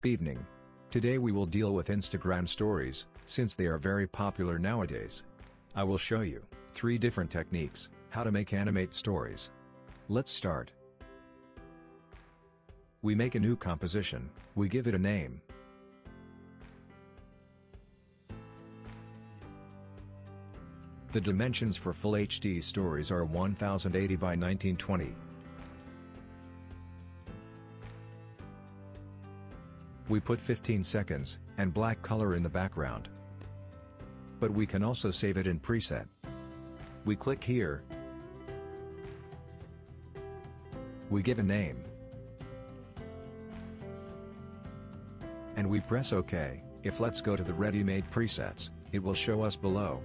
Evening. Today we will deal with Instagram stories, since they are very popular nowadays. I will show you 3 different techniques, how to make animate stories. Let's start. We make a new composition, we give it a name. The dimensions for full HD stories are 1080 by 1920. We put 15 seconds, and black color in the background. But we can also save it in preset. We click here. We give a name. And we press OK. If let's go to the ready-made presets, it will show us below.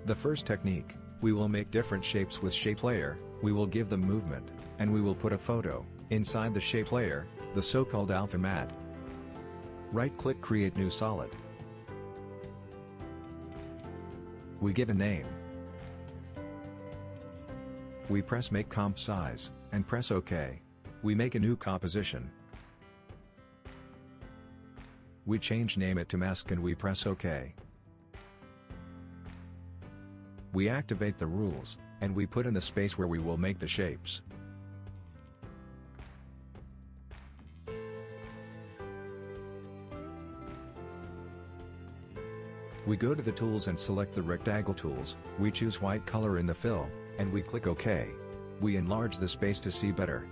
The first technique, we will make different shapes with shape layer, we will give them movement, and we will put a photo inside the shape layer, the so-called alpha matte. Right-click Create New Solid. We give a name. We press Make Comp Size, and press OK. We make a new composition. We change name it to Mask and we press OK. We activate the rules, and we put in the space where we will make the shapes. We go to the tools and select the rectangle tools, we choose white color in the fill, and we click OK. We enlarge the space to see better.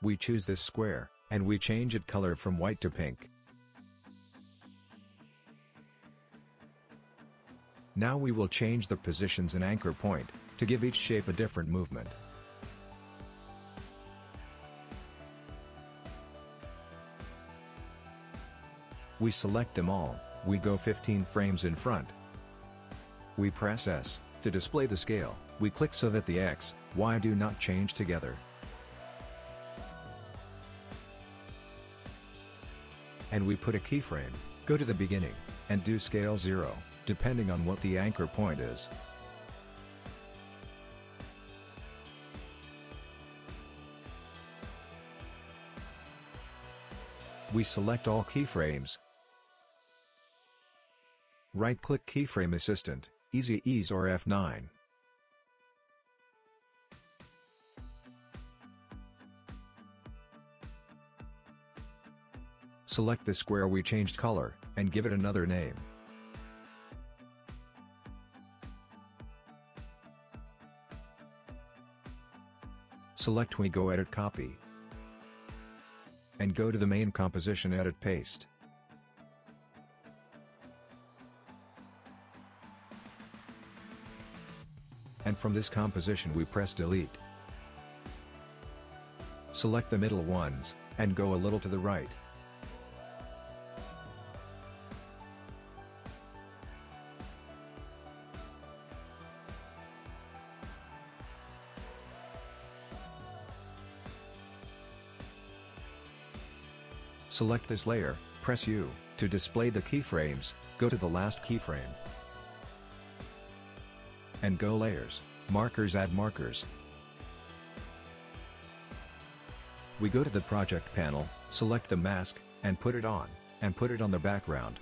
We choose this square, and we change its color from white to pink. Now we will change the positions and anchor point, to give each shape a different movement. We select them all, we go 15 frames in front. We press S, to display the scale, we click so that the X, Y do not change together. And we put a keyframe, go to the beginning, and do scale 0, depending on what the anchor point is. We select all keyframes. Right-click Keyframe Assistant, Easy Ease or F9. Select the square we changed color, and give it another name. Select We go Edit Copy. And go to the main composition Edit Paste. And from this composition we press Delete. Select the middle ones, and go a little to the right. Select this layer, press U, to display the keyframes, go to the last keyframe. And go Layers, Markers Add Markers. We go to the Project panel, select the mask, and put it on the background.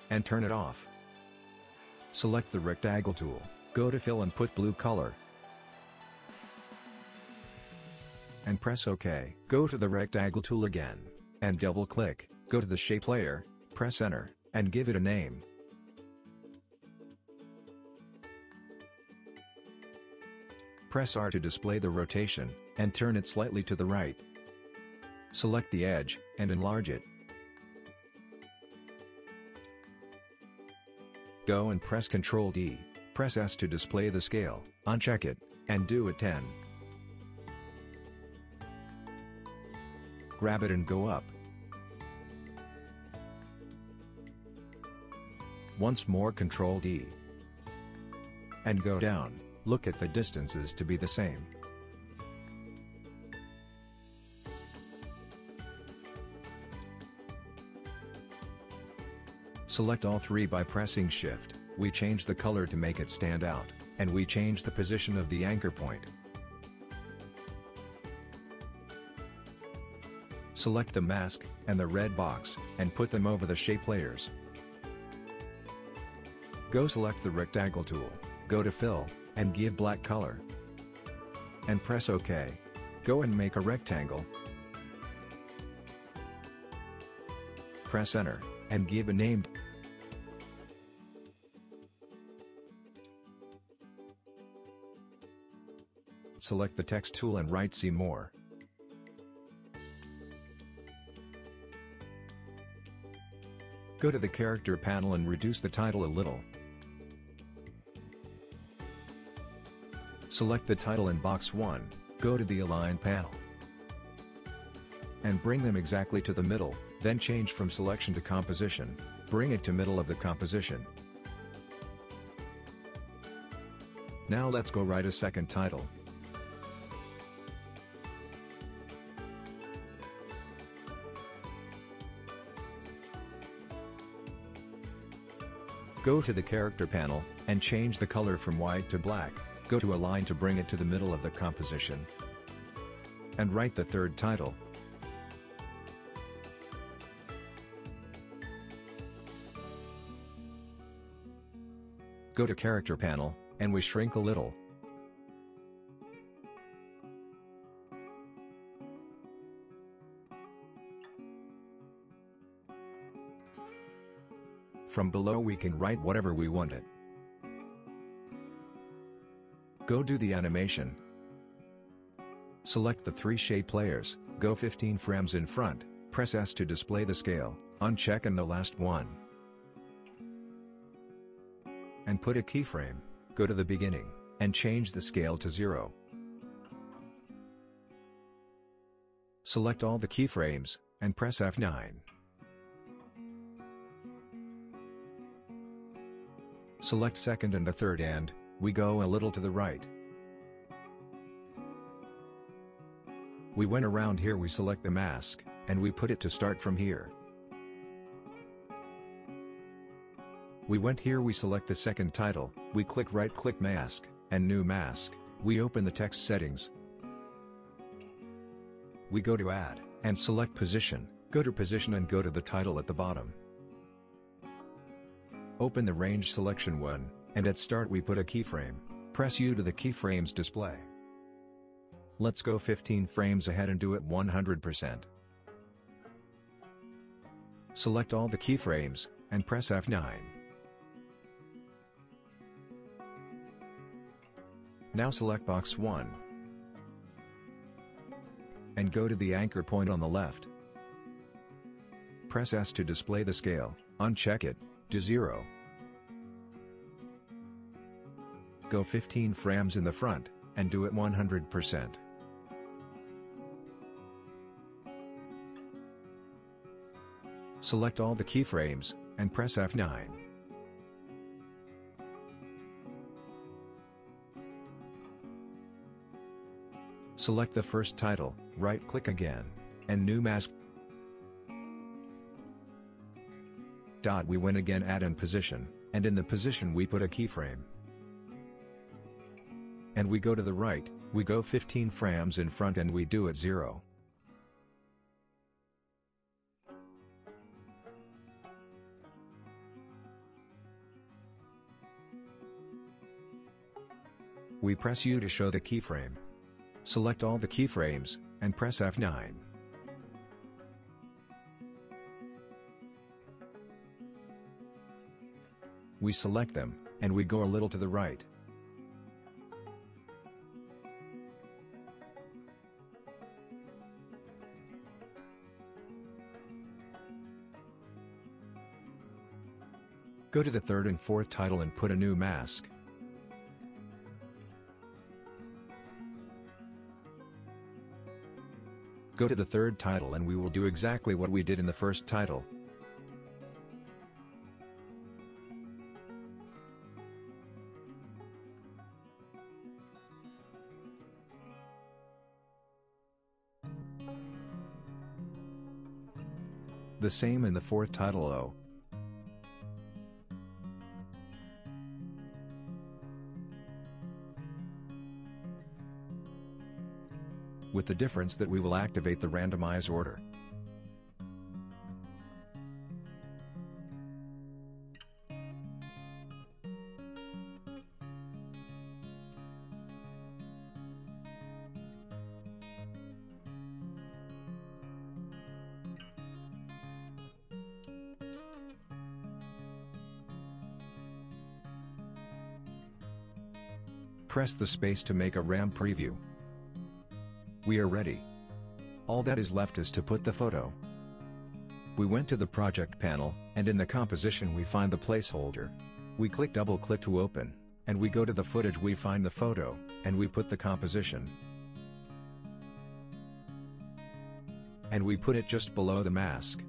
And turn it off. Select the rectangle tool, go to Fill and put blue color. And press OK. Go to the rectangle tool again, and double-click, go to the shape layer, press Enter, and give it a name. Press R to display the rotation, and turn it slightly to the right. Select the edge, and enlarge it. Go and press Ctrl D, press S to display the scale, uncheck it, and do a 10. Grab it and go up. Once more Ctrl D. And go down, look at the distances to be the same. Select all three by pressing Shift, we change the color to make it stand out, and we change the position of the anchor point. Select the mask, and the red box, and put them over the shape layers. Go select the rectangle tool, go to Fill, and give black color. And press OK. Go and make a rectangle. Press Enter, and give a name. Select the text tool and write "See More." Go to the character panel and reduce the title a little. Select the title in box 1, go to the Align panel. And bring them exactly to the middle, then change from selection to composition, bring it to middle of the composition. Now let's go write a second title. Go to the character panel, and change the color from white to black, go to Align to bring it to the middle of the composition. And write the third title. Go to character panel, and we shrink a little. From below we can write whatever we want it. Go do the animation. Select the three shape layers, go 15 frames in front, press S to display the scale, uncheck and the last one. And put a keyframe, go to the beginning, and change the scale to 0. Select all the keyframes, and press F9. Select second and the third and, we go a little to the right. We went around here, we select the mask, and we put it to start from here. We went here, we select the second title, we click right click mask, and new mask, we open the text settings. We go to add, and select position, go to position and go to the title at the bottom. Open the range selection one, and at start we put a keyframe, press U to the keyframes display. Let's go 15 frames ahead and do it 100%. Select all the keyframes, and press F9. Now select box 1. And go to the anchor point on the left. Press S to display the scale, uncheck it, to 0. Go 15 frames in the front, and do it 100%. Select all the keyframes, and press F9. Select the first title, right-click again, and new mask. We went again add and position, and in the position we put a keyframe. And we go to the right, we go 15 frames in front and we do it 0. We press U to show the keyframe. Select all the keyframes, and press F9. We select them, and we go a little to the right. Go to the third and fourth title and put a new mask. Go to the third title and we will do exactly what we did in the first title. The same in the fourth title O. With the difference that we will activate the randomize order. Press the space to make a RAM preview. We are ready. All that is left is to put the photo. We went to the project panel, and in the composition we find the placeholder. We double-click to open, and we go to the footage, we find the photo, and we put the composition. And we put it just below the mask.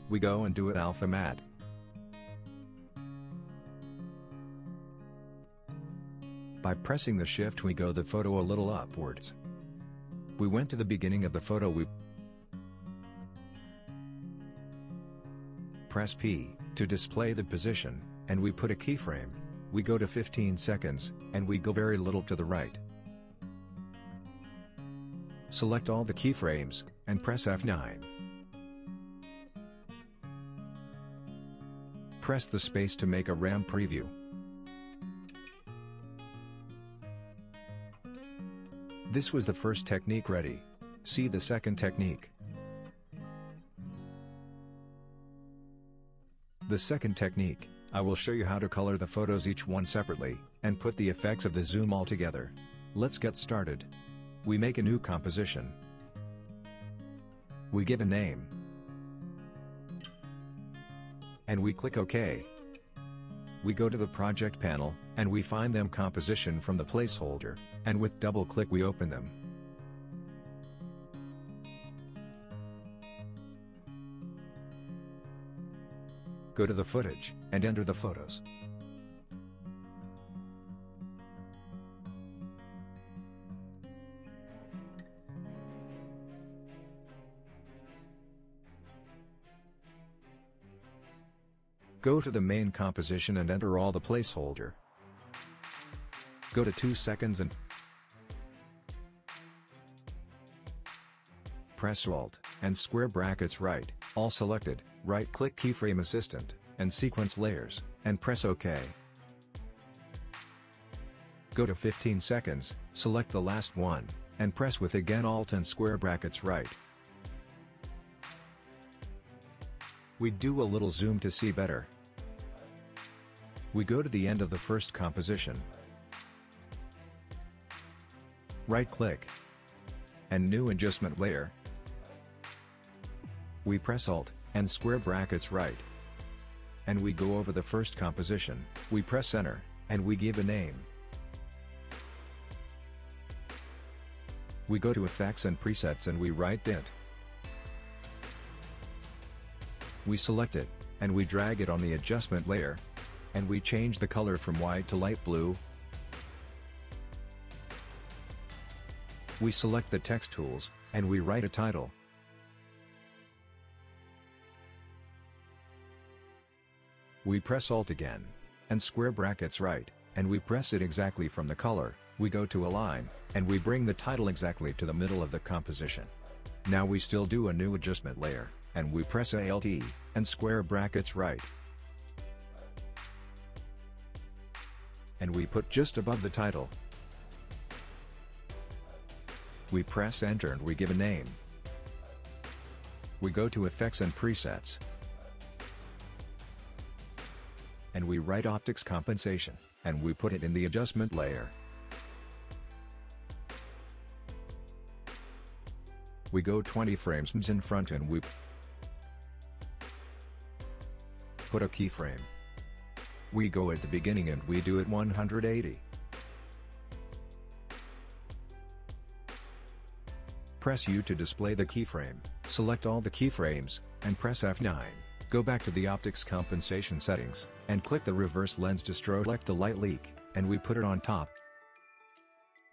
We go and do it alpha matte. By pressing the shift we go the photo a little upwards. We went to the beginning of the photo, we press P to display the position, and we put a keyframe. We go to 15 seconds, and we go very little to the right. Select all the keyframes, and press F9. Press the space to make a RAM preview. This was the first technique ready. See the second technique. The second technique, I will show you how to color the photos each one separately, and put the effects of the zoom all together. Let's get started. We make a new composition. We give a name. And we click OK. We go to the project panel, and we find them composition from the placeholder, and with double click we open them. Go to the footage, and enter the photos. Go to the main composition and enter all the placeholder. Go to 2 seconds and press Alt and square brackets right, all selected, right-click Keyframe Assistant, and Sequence Layers, and press OK. Go to 15 seconds, select the last one, and press with again Alt and square brackets right. We do a little zoom to see better. We go to the end of the first composition. Right-click. And New Adjustment Layer. We press Alt, and square brackets right. And we go over the first composition, we press Enter, and we give a name. We go to Effects and Presets and we write Tint. We select it, and we drag it on the adjustment layer. And we change the color from white to light blue. We select the text tools, and we write a title. We press Alt again, and square brackets right, and we press it exactly from the color. We go to Align, and we bring the title exactly to the middle of the composition. Now we still do a new adjustment layer, and we press Alt and square brackets right. And we put just above the title. We press Enter and we give a name. We go to Effects and Presets. And we write Optics Compensation, and we put it in the adjustment layer. We go 20 frames in front and we put a keyframe. We go at the beginning and we do it 180. Press U to display the keyframe, select all the keyframes, and press F9. Go back to the optics compensation settings, and click the reverse lens to select the light leak, and we put it on top.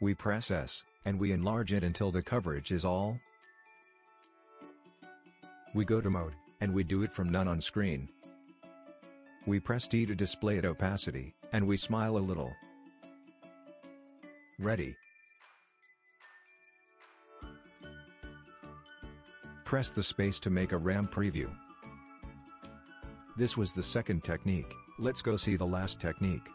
We press S, and we enlarge it until the coverage is all. We go to mode, and we do it from none on screen. We press D to display it opacity, and we smile a little. Ready. Press the space to make a RAM preview. This was the second technique. Let's go see the last technique.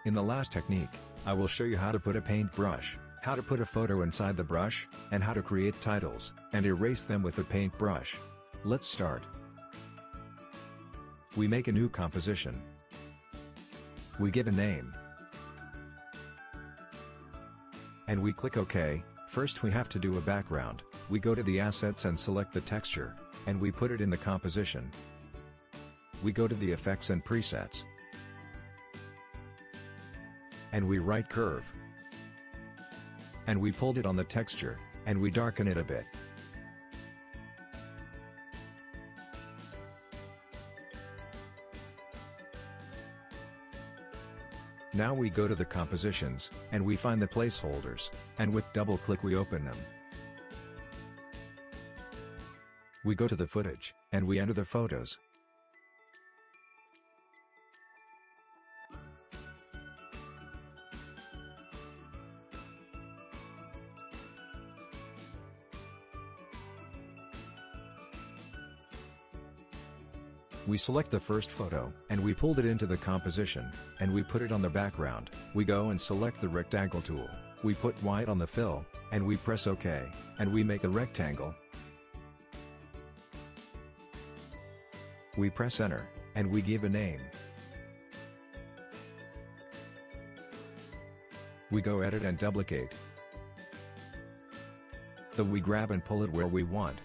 In the last technique, I will show you how to put a paintbrush, how to put a photo inside the brush, and how to create titles, and erase them with the paintbrush. Let's start. We make a new composition. We give a name. And we click OK. First we have to do a background. We go to the assets and select the texture, and we put it in the composition. We go to the effects and presets. And we write curve. And we pulled it on the texture, and we darken it a bit. Now we go to the compositions, and we find the placeholders, and with double click we open them. We go to the footage, and we enter the photos. We select the first photo, and we pulled it into the composition, and we put it on the background. We go and select the rectangle tool, we put white on the fill, and we press OK, and we make a rectangle. We press enter, and we give a name. We go edit and duplicate. Then we grab and pull it where we want.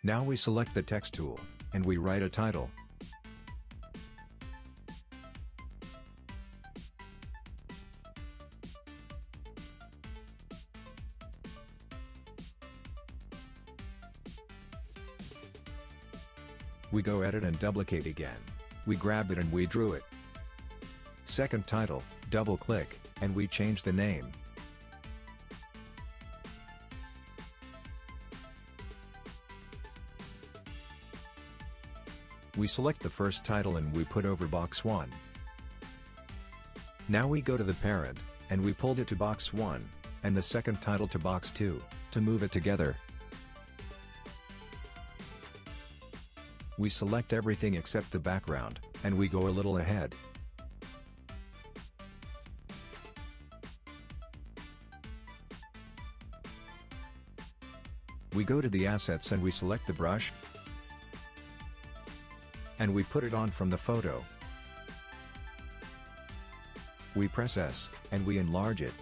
Now we select the text tool, and we write a title. We go edit and duplicate again. We grabbed it and we drew it. Second title, double click, and we change the name. We select the first title and we put over box 1. Now we go to the parent, and we pulled it to box 1, and the second title to box 2, to move it together. We select everything except the background, and we go a little ahead. We go to the assets and we select the brush, and we put it on from the photo. We press S, and we enlarge it.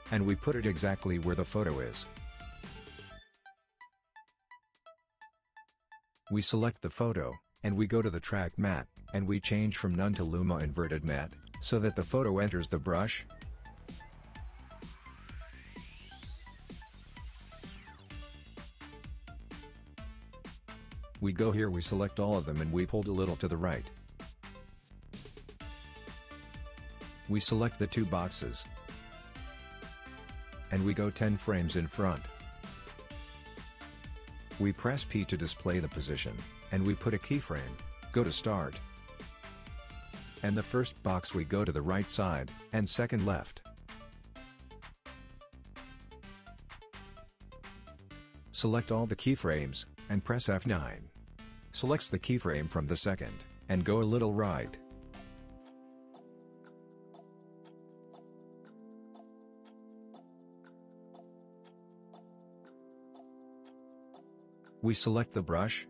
And we put it exactly where the photo is. We select the photo, and we go to the track matte, and we change from none to Luma inverted matte, so that the photo enters the brush. We go here, we select all of them and we pulled a little to the right. We select the two boxes. And we go 10 frames in front. We press P to display the position, and we put a keyframe, go to start. And the first box we go to the right side, and second left. Select all the keyframes, and press F9. Selects the keyframe from the second, and go a little right. we select the brush,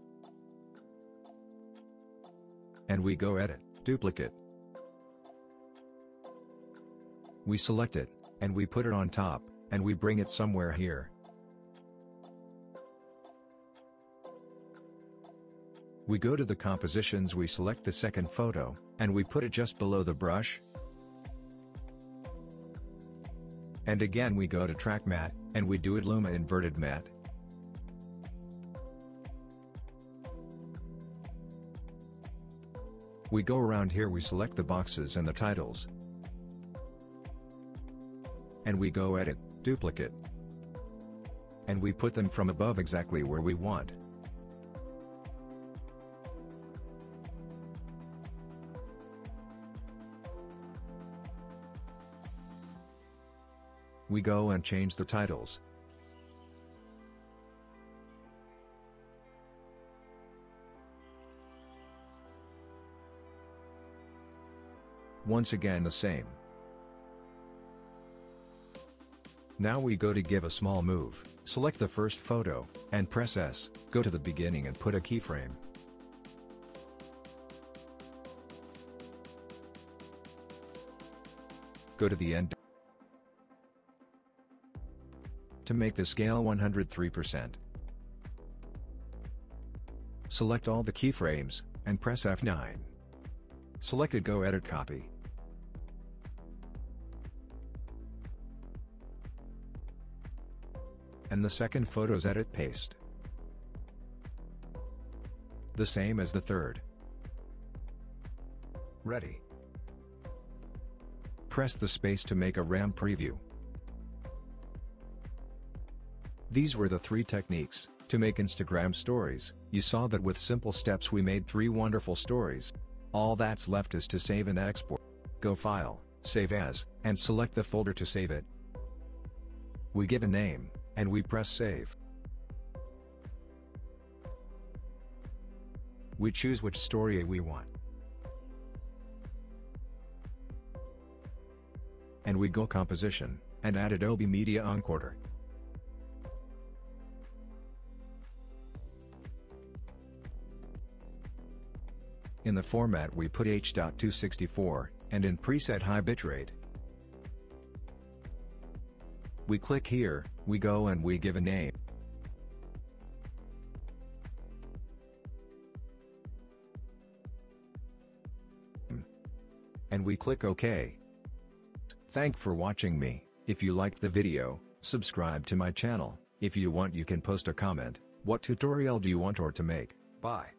and we go Edit, Duplicate. We select it, and we put it on top, and we bring it somewhere here. We go to the compositions, we select the second photo, and we put it just below the brush. And again we go to Track Matte, and we do it Luma Inverted Matte. We go around here, we select the boxes and the titles. And we go Edit, Duplicate. And we put them from above exactly where we want. We go and change the titles. Once again the same. Now we go to give a small move, select the first photo, and press S, go to the beginning and put a keyframe. Go to the end. To make the scale 103%. Select all the keyframes, and press F9. Selected, go Edit, Copy. And the second photos, Edit, Paste. The same as the third. Ready. Press the space to make a RAM preview. These were the 3 techniques to make Instagram stories. You saw that with simple steps we made 3 wonderful stories. All that's left is to save and export. Go File, Save As, and select the folder to save it. We give a name, and we press Save. We choose which story we want. And we go Composition, and add Adobe Media Encoder. In the format we put H.264, and in preset high bitrate. We click here, we go and we give a name. And we click OK. Thanks for watching me. If you liked the video, subscribe to my channel. If you want, you can post a comment. What tutorial do you want or to make? Bye.